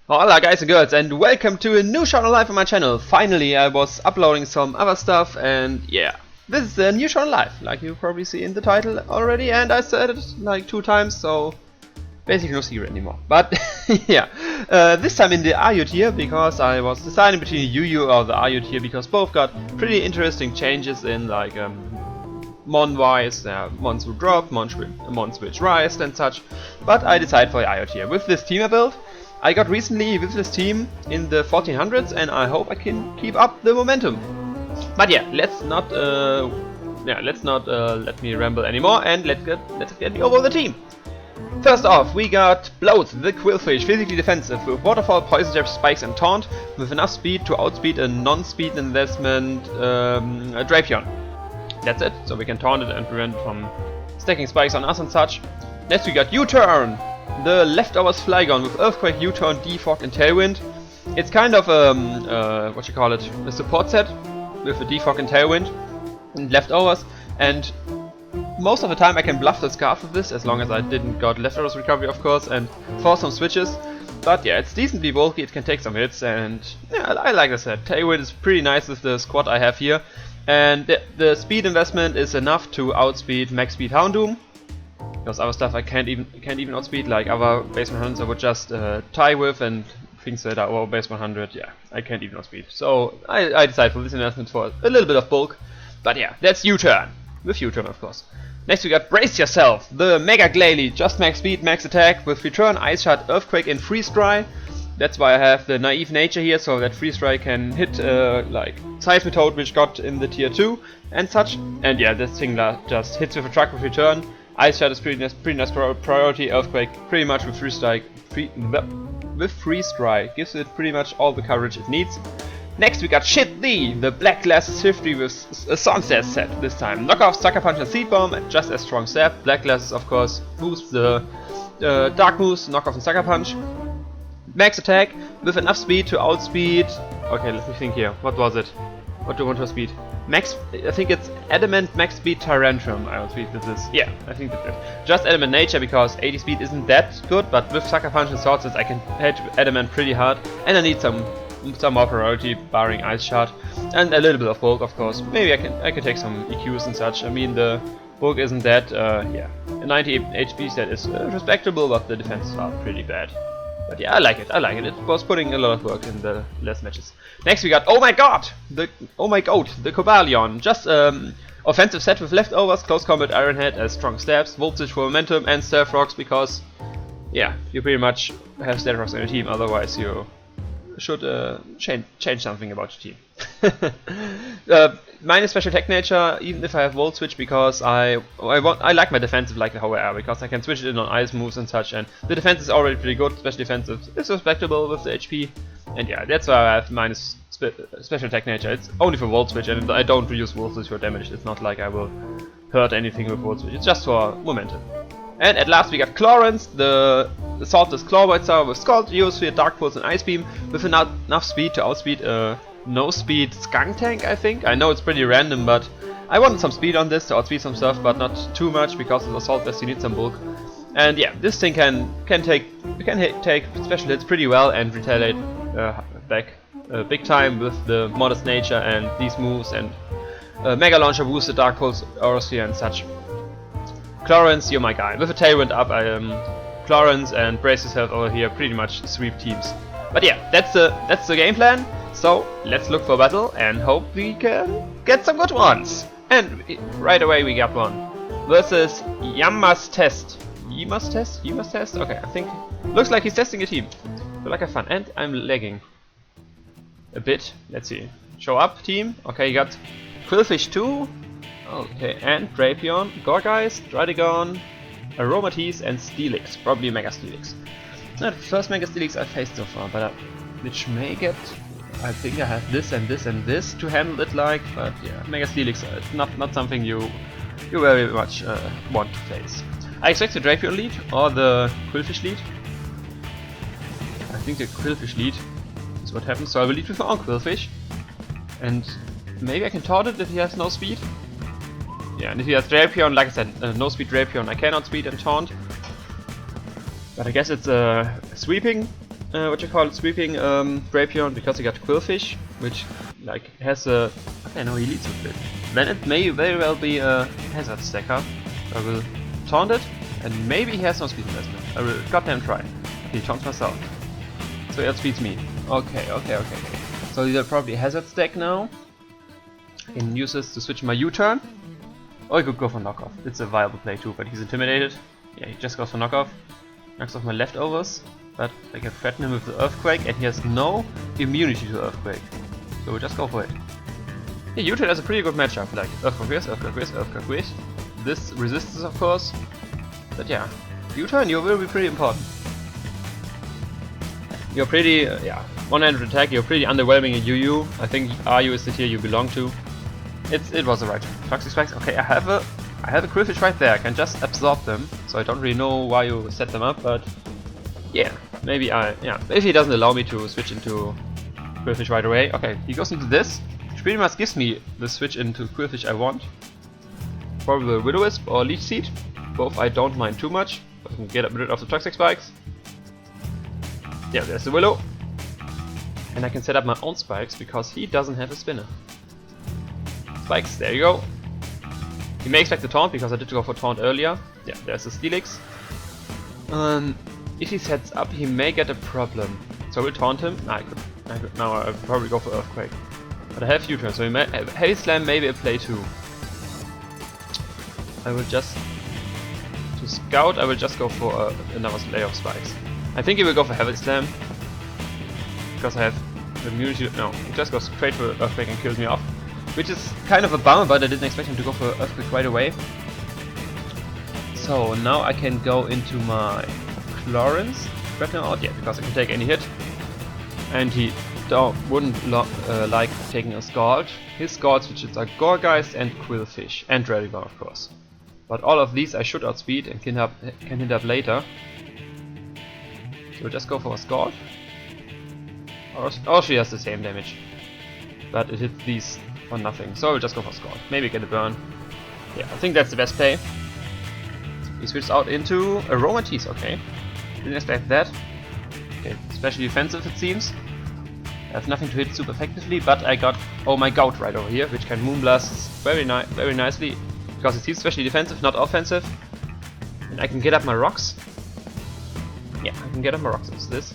Hola guys and girls, and welcome to a new Showdown Live on my channel. Finally, I was uploading some other stuff, and yeah, this is a new Showdown Live, like you probably see in the title already, and I said it like 2 times, so basically no secret anymore. But yeah, this time in the Ayu tier, because I was deciding between UU or the Ayu tier, because both got pretty interesting changes in like mon-wise, mons will drop, mons which rise and such, but I decided for the Ayu tier. With this team I built, I got recently with this team in the 1400s, and I hope I can keep up the momentum. But yeah, let's not let me ramble anymore, and let's get me over the team. First off, we got Bloat, the Quillfish, physically defensive with Waterfall, Poison Jab, Spikes and Taunt, with enough speed to outspeed a non-speed investment Drapion. That's it, so we can taunt it and prevent it from stacking spikes on us and such. Next we got U-Turn, the leftovers Flygon with Earthquake, U-Turn, Defog and Tailwind. It's kind of what you call it, a support set with a Defog and Tailwind and leftovers, and most of the time I can bluff the Scarf with this, as long as I didn't got leftovers recovery of course, and force some switches. But yeah, it's decently bulky, it can take some hits, and yeah, I like I said, Tailwind is pretty nice with the squad I have here. And the speed investment is enough to outspeed max speed Houndoom. Because other stuff I can't even outspeed, like other base 100s I would just tie with, and things that are over base 100, yeah, I can't even outspeed. So I decided for this investment for a little bit of bulk. But yeah, that's U-Turn, with U-Turn of course. Next we got Brace Yourself, the Mega Glalie, just max speed, max attack, with return, Ice Shot, Earthquake and Freeze Dry. That's why I have the naive nature here, so that Freeze Dry can hit like Seismitoad, which got in the tier 2 and such. And yeah, this thing just hits with a truck with return. Ice Shot is pretty nice priority. Earthquake pretty much with Freeze Dry gives it pretty much all the coverage it needs. Next we got Shit Lee, the Black Glasses 50 with a Sunset set this time. Knock off Sucker Punch and Seed Bomb, and just as strong stab. Black Glasses of course boosts the Dark moves, Knock off and Sucker Punch. Max attack with enough speed to outspeed. Okay, let me think here. What was it? What do I want to speed? Max, I think it's Adamant Max Speed Tyrantrum. I outspeed with this. Yeah, I think that's it. Just Adamant Nature because 80 speed isn't that good, but with Sucker Punch and Sword Sets I can hit Adamant pretty hard, and I need some more priority, barring Ice Shot, and a little bit of bulk of course. Maybe I can take some EQs and such. I mean the bulk isn't that. Yeah, a 90 HP set is respectable, but the defenses are pretty bad. But yeah, I like it. It was putting a lot of work in the last matches. Next we got Oh My God, the Cobalion. Just offensive set with leftovers, close combat Iron Head as strong stabs, voltage for momentum, and Stealth Rocks because yeah, you pretty much have Stealth Rocks on your team. Otherwise you should change something about your team. Minus special tech nature, even if I have volt switch, because I like my defensive like how I are, because I can switch it in on ice moves and such, and the defense is already pretty good. Special defensive is respectable with the HP, and yeah, that's why I have minus special tech nature. It's only for volt switch, and I don't use volt switch for damage. It's not like I will hurt anything with volt switch. It's just for momentum. And at last we got Chlorance, the Saltless Clawbite Sour with Scald, Geosphere, Dark Pulse and Ice Beam, with enough speed to outspeed a no-speed Skunk Tank, I think. I know it's pretty random, but I wanted some speed on this to outspeed some stuff, but not too much, because with Assault Vest you need some bulk. And yeah, this thing can take special hits pretty well and retaliate back big time with the Modest Nature and these moves, and Mega Launcher boosted Dark Pulse, Aerosphere and such. Chlorance, you're my guy. With a Tailwind up, Chlorance and Brace Yourself over here pretty much sweep teams. But yeah, that's the game plan. So let's look for battle and hope we can get some good ones. And right away we got one versus Yama's Test. Yima's Test? Okay, I think looks like he's testing a team. Feel like have fun, and I'm lagging a bit. Let's see. Show up team. Okay, you got Quillfish 2. Okay, and Drapion, Gorgeist, Dridegon, Aromatisse, and Steelix. Probably Mega Steelix. Not the first Mega Steelix I've faced so far, but which may get. I think I have this and this and this to handle it like, but yeah, Mega Steelix, it's not something you very much want to face. I expect the Drapion lead or the Quillfish lead. I think the Quillfish lead is what happens, so I will lead with my own Quillfish. And maybe I can taunt it if he has no speed. Yeah, and if he has Drapion, like I said, no speed Drapion, I cannot speed and taunt. But I guess it's sweeping what you call it, sweeping Drapion because he got Quillfish, which like has a, okay, no, he leads with it. Then it may very well be a hazard stacker. I will taunt it, and maybe he has no speed investment. I will goddamn try. Okay, he taunts myself. So he outspeeds me. Okay. So he'll probably hazard stack now. I can use this to switch my U-turn. Or he could go for knockoff. It's a viable play too, but he's intimidated. Yeah, he just goes for knockoff. Knocks off my leftovers. But I can threaten him with the Earthquake, and he has no immunity to Earthquake. So we'll just go for it. Yeah, U-turn has a pretty good matchup, like Earthquake Whiz, Earthquake Whiz, Earthquake Whiz. This resists of course. But yeah, U-turn, you will be pretty important. You're pretty, yeah, one-handed attack, you're pretty underwhelming in UU. I think RU is the tier you belong to. It was the right Toxic Spikes. Okay, I have a Quillfish right there, I can just absorb them. So I don't really know why you set them up, but yeah, maybe if he doesn't allow me to switch into Quillfish right away. Okay, he goes into this, which pretty much gives me the switch into Quillfish I want. Probably the Will-O-Wisp or Leech Seed. Both I don't mind too much, but I can get rid of the Toxic Spikes. Yeah, there's the Willow. And I can set up my own spikes because he doesn't have a spinner. Spikes, there you go. He may expect the taunt because I did go for taunt earlier. Yeah, there's the Steelix. If he sets up, he may get a problem. So we'll taunt him. Now I'll probably go for Earthquake. But I have U-turn, so Heavy Slam may be a play too. I will just, to scout, I will just go for another layer of spikes. I think he will go for Heavy Slam, because I have immunity. No, he just goes straight for Earthquake and kills me off. Which is kind of a bummer, but I didn't expect him to go for Earthquake right away. So now I can go into my Chlorins, threaten him out, yeah, because I can take any hit. And he wouldn't like taking a Scald. His Scald switches are Gourgeist and Quillfish, and Drarigon of course. But all of these I should outspeed and can hit up later. So we'll just go for a Scald. Or she has the same damage. But it hits these for nothing, so we'll just go for Scald. Maybe get a burn. Yeah, I think that's the best play. He switches out into Aromatisse, okay. Didn't expect that. Okay, especially defensive it seems. I have nothing to hit super effectively, but I got Oh My Gout right over here, which can Moonblast very nicely. Because it's especially defensive, not offensive. And I can get up my rocks. Yeah, I can get up my rocks with this.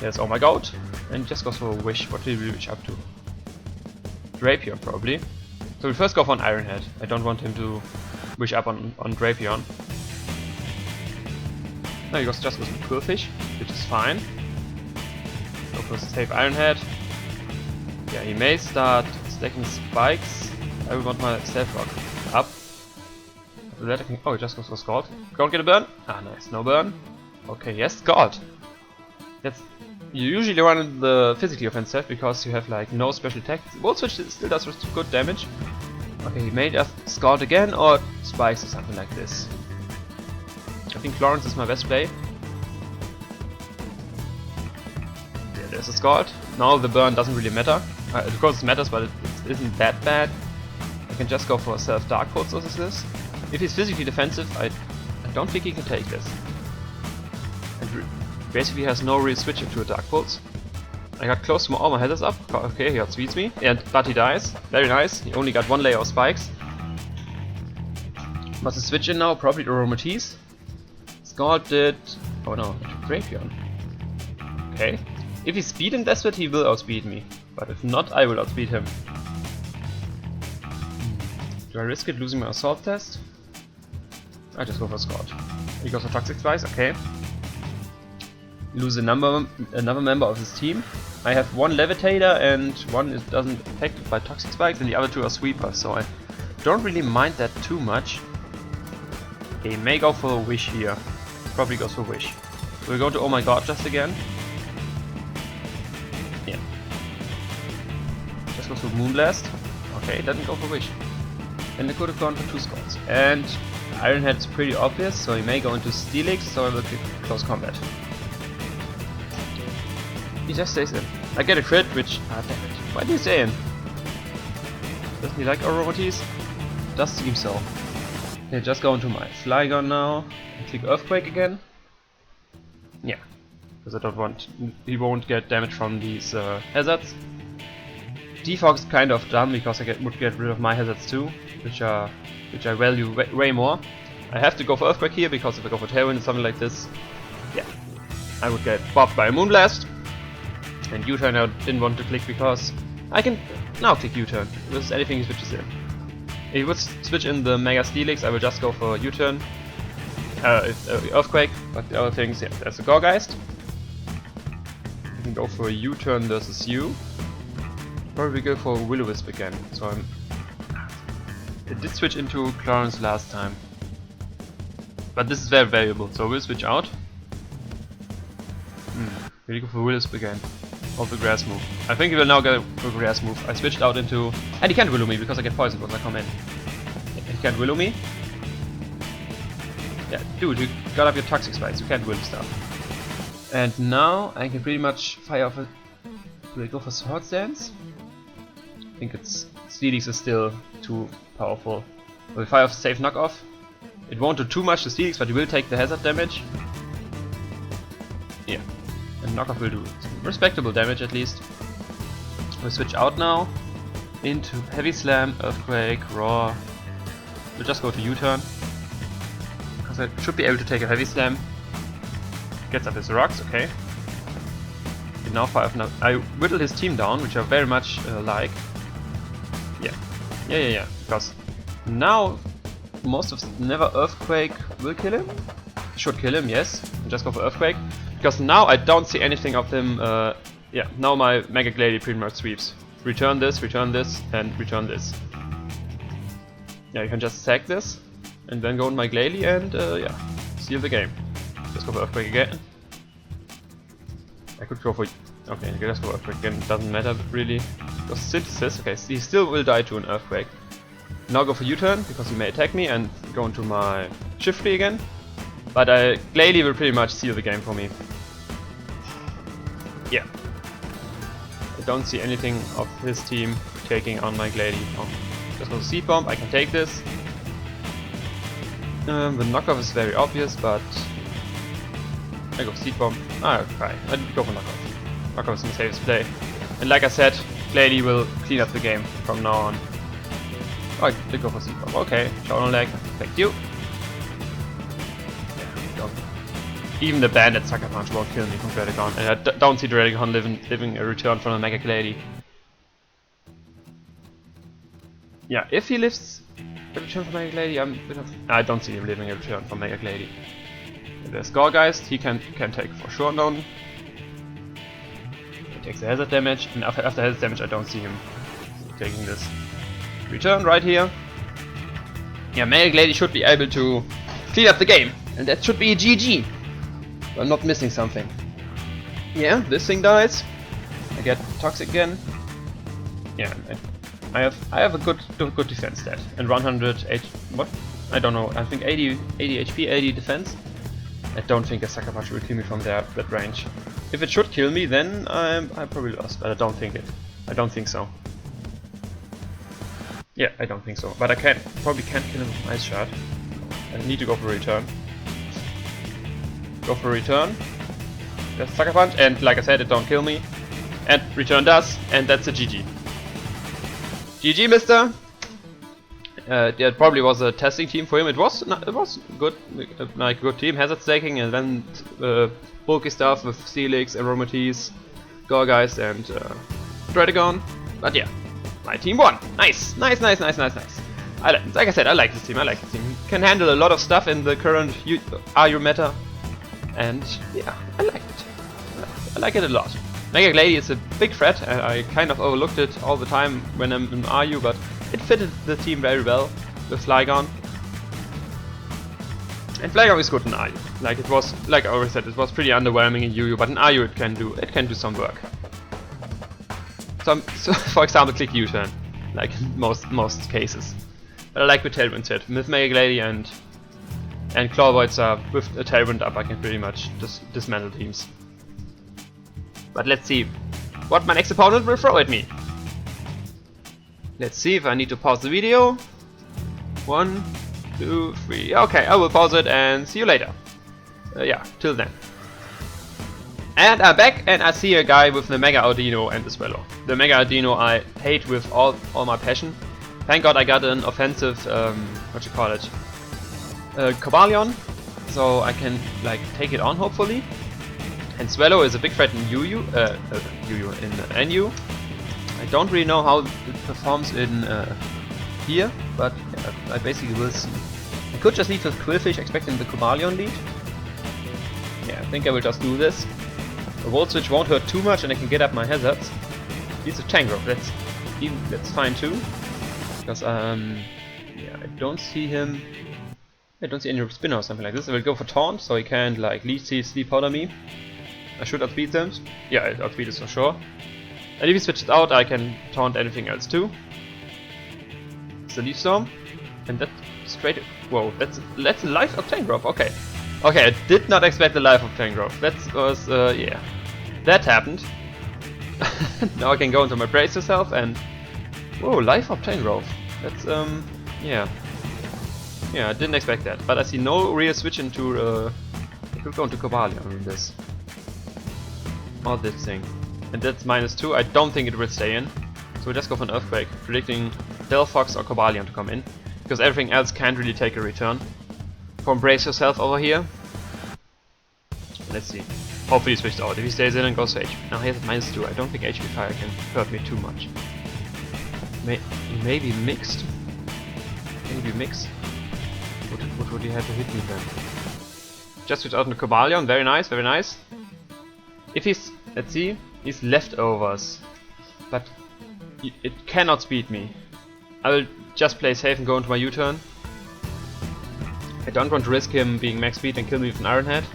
There's Oh My Gout. And just goes for a Wish. What did we wish up to? Drapion probably. So we first go for an Iron Head. I don't want him to wish up on Drapion. No, he just goes with Quillfish, which is fine. Go for a safe Iron Head. Yeah, he may start stacking spikes. I want my Stealth Rock up. After that I can, oh, he just goes for Scald. Don't get a burn? Ah, nice, no burn. Okay, yes, Scald. You usually run the physically offensive because you have like no special attack. Volt Switch still does good damage. Okay, he may just Scald again or Spikes or something like this. I think Florence is my best play. Yeah, there's a Scald. Now the burn doesn't really matter. Of course it matters, but it isn't that bad. I can just go for a Self Dark Pulse with this. If he's physically defensive, I don't think he can take this. And basically has no real switch into a Dark Pulse. I got close to all my headers up. Okay, he outspeeds me. But he dies. Very nice. He only got one layer of spikes. Must switch in now, probably to Aromatisse. Scald did... oh no, Drapion. Okay. If he's speed and desperate, he will outspeed me. But if not, I will outspeed him. Do I risk it losing my assault test? I just go for Scald. He goes for Toxic Spikes, okay. Lose another member of his team. I have one Levitator and one is doesn't affected by Toxic Spikes and the other two are Sweepers, so I don't really mind that too much. He may go for a Wish here. Probably goes for Wish. We'll go to Oh My God just again. Yeah. Just goes for Moonblast. Okay, doesn't go for Wish. And it could have gone for 2 Scalds. And Iron Head's pretty obvious, so he may go into Steelix, so I will pick Close Combat. He just stays in. I get a crit, which... ah, damn it. Why do you stay in? Doesn't he like Aromatisse? Does seem so. Okay, just go into my Flygon now. And click Earthquake again. Yeah. because I don't want he won't get damage from these hazards. Defog is kind of dumb because I would get rid of my hazards too, which I value way more. I have to go for Earthquake here because if I go for Tailwind or something like this, yeah, I would get bopped by a Moonblast. And U-turn I didn't want to click because I can now click U-turn with anything he switches in. If he would switch in the Mega Steelix, I will just go for U-turn, Earthquake, but the other things, yeah, there's a Gorgeist. I can go for U-turn versus you. Probably go for Will-O-Wisp again, so it did switch into Clarence last time. But this is very valuable, so we'll switch out. We'll go for Will-O-Wisp again. Or the grass move. I think he will now go for grass move. I switched out into... And he can't Willow me because I get poisoned once I come in. He can't Willow me. Yeah, dude, you got up your toxic spikes, you can't Willow stuff. And now I can pretty much fire off a... Do I go for Swords Dance? I think it's... Steelix is still too powerful. We'll fire off safe knockoff. It won't do too much to Steelix, but he will take the hazard damage. Yeah. And knockoff will do respectable damage at least. We'll switch out now into Heavy Slam, Earthquake, Roar. We'll just go to U-turn. Because I should be able to take a Heavy Slam. Gets up his rocks, okay. And now I whittled his team down, which I very much like. Yeah. Because now most of never Earthquake will kill him. Should kill him, yes. And just go for Earthquake. Because now I don't see anything of him. Yeah, now my Mega Glady pretty much sweeps. Return this, and return this. Yeah, you can just sack this, and then go on my Glady and yeah, seal the game. Just go for Earthquake again. I could go for... Okay, I just go for Earthquake again, doesn't matter really. Because Synthesis, okay, he still will die to an Earthquake. Now go for U-turn, because he may attack me, and go into my Shift Free again. But Glady will pretty much seal the game for me. Yeah. I don't see anything of his team taking on my Glady. Oh. Just go to Seed Bomb, I can take this. The knockoff is very obvious, but... I go for Seed Bomb. Okay, I go for knockoff. Knockoff is the safest play. And like I said, Glady will clean up the game from now on. Oh, I did go for Seed Bomb. Okay, Showdown leg, thank you. Even the Bandit Sucker Punch won't kill me from Dradagon, and I don't see Dradagon living a return from a Mega Glady. Yeah, if he lives a return from Mega Glady, I don't see him living a return from Mega Glady. There's Gorgeist, he can take for sure down. He takes the hazard damage, and after hazard damage I don't see him taking this. Return right here. Yeah, Mega Glady should be able to clean up the game, and that should be a GG. I'm not missing something. Yeah, this thing dies. I get toxic again. Yeah, I have a good defense stat and 108. What? I don't know. I think 80 HP, 80 defense. I don't think a Sucker Punch will kill me from that range. If it should kill me, then I'm probably lost. But I don't think it. I don't think so. Yeah, I don't think so. But I probably can't kill him with Ice Shard. I need to go for a return. Go for a return. That's Sucker Punch, and like I said, it don't kill me. And return does, and that's a GG. GG, mister! Yeah, it probably was a testing team for him. It was good, like good team, hazard staking, and then bulky stuff with Steelix, Aromatisse, Gorgeist, and Dradagon. But yeah, my team won. Nice. Like I said, I like this team. Can handle a lot of stuff in the current RU meta. And yeah, I like it. I like it a lot. Mega Glady is a big threat, and I kind of overlooked it all the time when I'm in RU, but it fitted the team very well with Flygon. And Flygon is good in RU. Like it was, like I already said, it was pretty underwhelming in UU, but in RU it can do some work. So for example, click U-turn, like in most cases. But I like the Tailwind set with Mega Glady and Clawvoids are with a Tailwind up. I can pretty much just dismantle teams. But let's see what my next opponent will throw at me. Let's see if I need to pause the video. 1, 2, 3. Okay, I will pause it and see you later. Yeah, till then. And I'm back, and I see a guy with the Mega Audino and the Swallow. The Mega Audino I hate with all my passion. Thank God I got an offensive, what you call it, Cobalion, so I can like take it on hopefully. And Swallow is a big threat in NU. I don't really know how it performs in here, but yeah, I basically will see. I could just lead with Quillfish expecting the Cobalion lead. Yeah, I think I will just do this. The Volt Switch won't hurt too much and I can get up my hazards. He's a Tangrowth, that's fine too. Because yeah, I don't see him. I don't see any spinner or something like this. I will go for Taunt so he can't like sleep powder me. I should outspeed them. Yeah, I outspeed is for sure. And if he switches out, I can taunt anything else too. It's a Leaf Storm, and that straight. Whoa, that's a life of Tangrowth. Okay, okay, I did not expect the life of Tangrowth. That was yeah, that happened. Now I can go into my Brace Yourself and whoa, life of Tangrowth. That's yeah, yeah, I didn't expect that. But I see no real switch into. I could go into Cobalion in this. Or this thing. And that's -2, I don't think it will stay in. So we just go for an Earthquake, predicting Delphox or Cobalion to come in. Because everything else can't really take a return. From Brace Yourself over here. Let's see. Hopefully he switches out. If he stays in and goes for HP. Now he has -2, I don't think HP Fire can hurt me too much. Maybe mixed? Maybe mix? What would he have to hit me then? Just switch out into Cobalion, very nice, very nice. If he's, let's see, he's leftovers, but it cannot speed me. I will just play safe and go into my U-turn. I don't want to risk him being max speed and kill me with an Iron Head.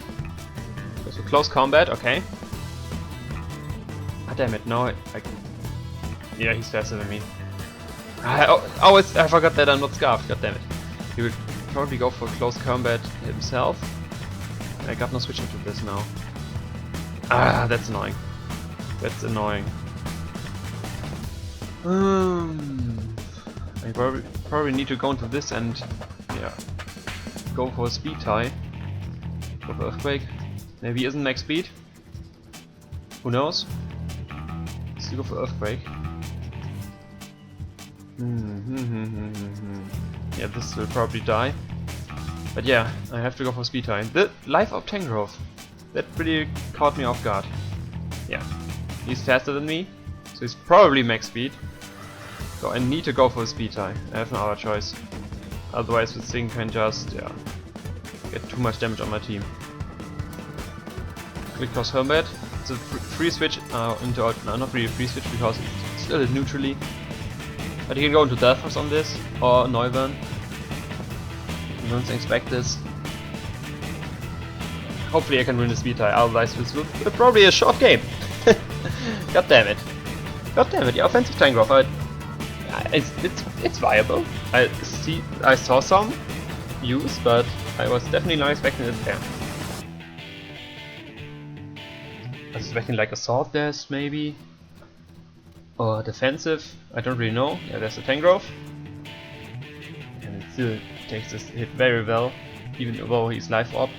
So close combat, okay. Ah damn it, now I yeah, he's faster than me. I forgot that I'm not scarfed, god damn it. He will probably go for close combat himself. I got no switch into this now. Ah, that's annoying. That's annoying. I probably need to go into this and yeah, go for a speed tie. Go for Earthquake. Maybe he isn't max speed. Who knows? Let's go for Earthquake. Yeah, this will probably die. But yeah, I have to go for speed tie. The life of Tangrowth. That really caught me off guard. Yeah, he's faster than me, so he's probably max speed. So I need to go for a speed tie. I have no other choice. Otherwise this thing can just, yeah, get too much damage on my team. Quick cross combat. It's a free switch into no, not really a free switch because it's still neutrally. But you can go into Delphox on this or Neuburn. You don't expect this. Hopefully I can win the speed tie, otherwise this will be probably a short game. God damn it. God damn it, the offensive Tangrowth. It's viable. I saw some use, but I was definitely not expecting it there. I was expecting like Assault Dash maybe. Or defensive, I don't really know. Yeah, there's a Tangrowth. And it still takes this hit very well, even though he's life up.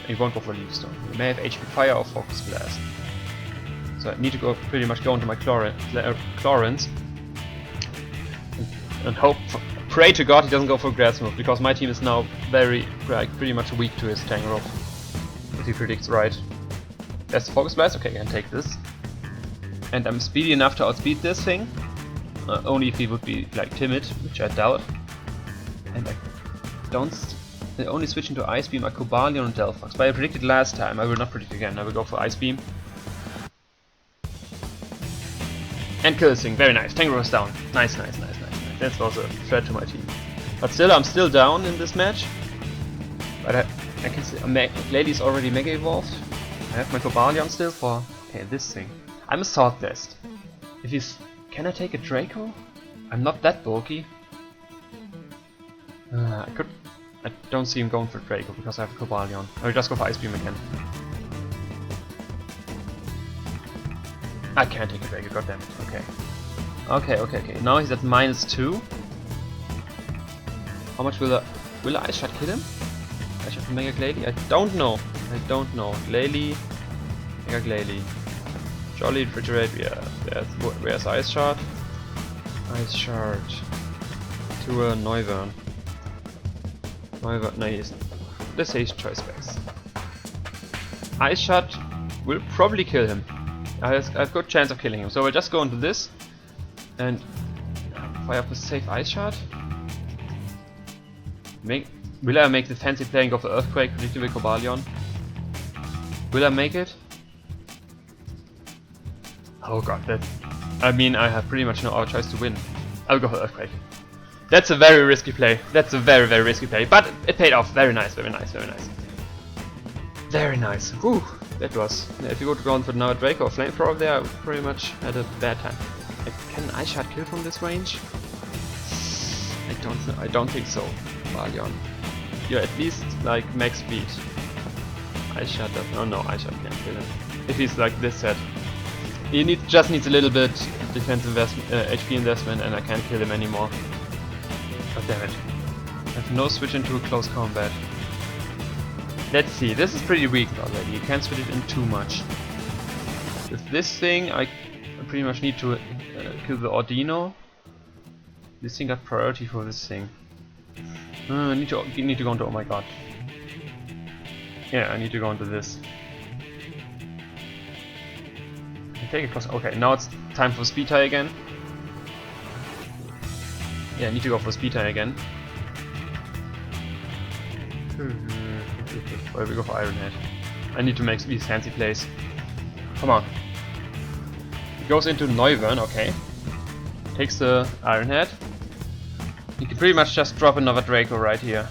He won't go for Leaf Storm. He may have HP Fire or Focus Blast. So I need to go pretty much go into my Chlorins and hope, pray to God he doesn't go for Grass Move, because my team is now pretty much weak to his Tangrowth. If he predicts right. There's the Focus Blast, okay, I can take this. And I'm speedy enough to outspeed this thing. Only if he would be like timid, which I doubt. And I only switch into Ice Beam are Cobalion and Delphox. But I predicted last time, I will not predict again, I will go for Ice Beam. And kill this thing, very nice. Tangrowth is down. Nice, nice, nice, nice, nice. That's also a threat to my team. But still, I'm still down in this match. But I can see Lady's already Mega Evolved. I have my Cobalion still for... Okay, this thing. I'm a Sword Dest. If he's... Can I take a Draco? I'm not that bulky. I don't see him going for Draco because I have a Cobalion. I will just go for Ice Beam again. I can't take a Draco, goddammit. Okay. Okay. Now he's at -2. How much will the Ice Shot kill him? I should Mega Glalie? I don't know. I don't know. Glalie. Mega Glalie. Jolly Refrigerate. Yeah. Where's Ice Shard? Ice Shard. To a Noivern. Noivern. No, he isn't. Let's say his choice specs. Ice Shard will probably kill him. I have a good chance of killing him. So we'll just go into this. And fire up a safe Ice Shard. Will I make the fancy play and go for Earthquake, predictable Cobalion? Will I make it? Oh god, that... I mean, I have pretty much no other choice to win. I'll go for Earthquake. That's a very risky play. That's a very, very risky play. But it paid off. Very nice, very nice, very nice. Very nice. Whew, that was... If you would go on for another Draco or Flamethrower there, I pretty much had a bad time. Can Ice Shard kill from this range? I don't know. I don't think so. Balion. You're at least like max speed. Ice Shard does. Oh no, Ice Shard can't kill him. If he's like this set. He just needs a little bit defense investment, HP investment, and I can't kill him anymore. God damn it. I have no switch into a close combat. Let's see, this is pretty weak already. You can't switch it in too much. With this thing, I pretty much need to kill the Ordino. This thing got priority for this thing. I need to go into, oh my god. Yeah, I need to go into this. Take it close. Okay, now it's time for speed tie again. Yeah, I need to go for speed tie again. Or we go for Iron Head. I need to make these fancy plays. Come on. He goes into Noivern, okay. Takes the Iron Head. You can pretty much just drop another Draco right here.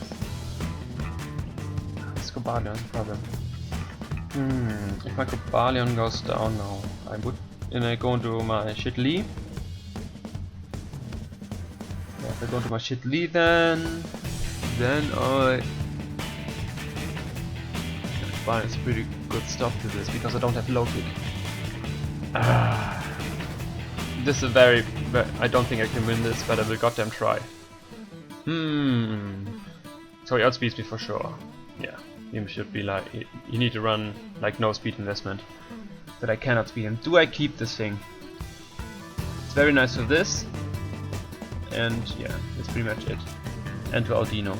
This Cobalion is a problem. If my Cobalion goes down now, I would go into my Shitlee. Yeah, if I go into my Shitlee then I... Cobalion is a pretty good stop to this because I don't have low kick. This is very... I don't think I can win this, but I will goddamn try. So he outspeeds me for sure. Yeah. He should be like, you need to run like no speed investment. But I cannot speed him. Do I keep this thing? It's very nice for this. And yeah, that's pretty much it. And to Aldino.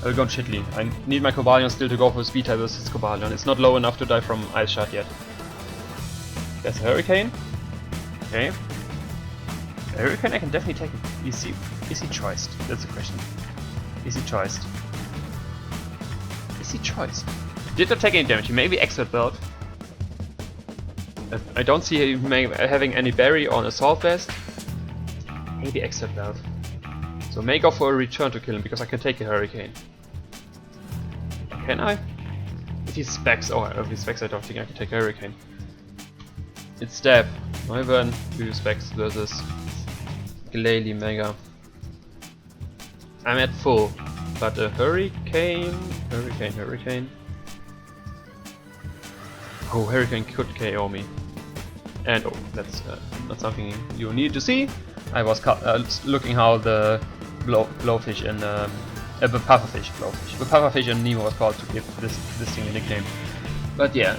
I will go on Shitlee. I need my Cobalion still to go for speed type versus Cobalion. It's not low enough to die from Ice Shard yet. There's a Hurricane. Okay. A Hurricane I can definitely take it. Is he choiced? That's the question. Is he choiced? Is he choiced? Did not take any damage. He may be Expert Belt. I don't see him having any berry or an Assault Vest. Maybe Expert Belt. So may go for a return to kill him because I can take a Hurricane. Can I? If he specs, if he specs I don't think I can take a Hurricane. It's Stab. Noivern, do specs versus Glalie Mega. I'm at full. But a Hurricane... Oh, Hurricane could KO me. And oh, that's not something you need to see. I was looking how the blowfish and the pufferfish and Nemo was called to give this thing a nickname. But yeah,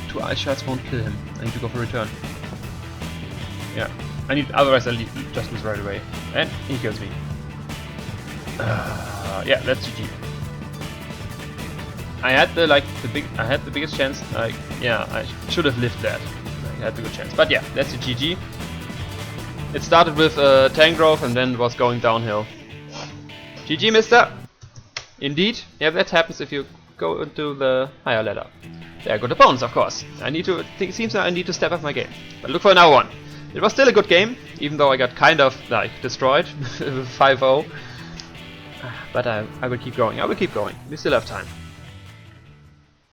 2 Ice Shards won't kill him. I need to go for return. Yeah, otherwise I'll just lose right away. And he kills me. Yeah, that's GG. I had the biggest chance. Like, yeah, I should have lived that. I had a good chance, but yeah, that's a GG. It started with Tangrowth and then was going downhill. GG, mister. Indeed, yeah, that happens if you go into the higher ladder. They are good opponents, of course. It seems that I need to step up my game. But look for another one. It was still a good game, even though I got kind of like destroyed with 5-0. But I will keep going. We still have time.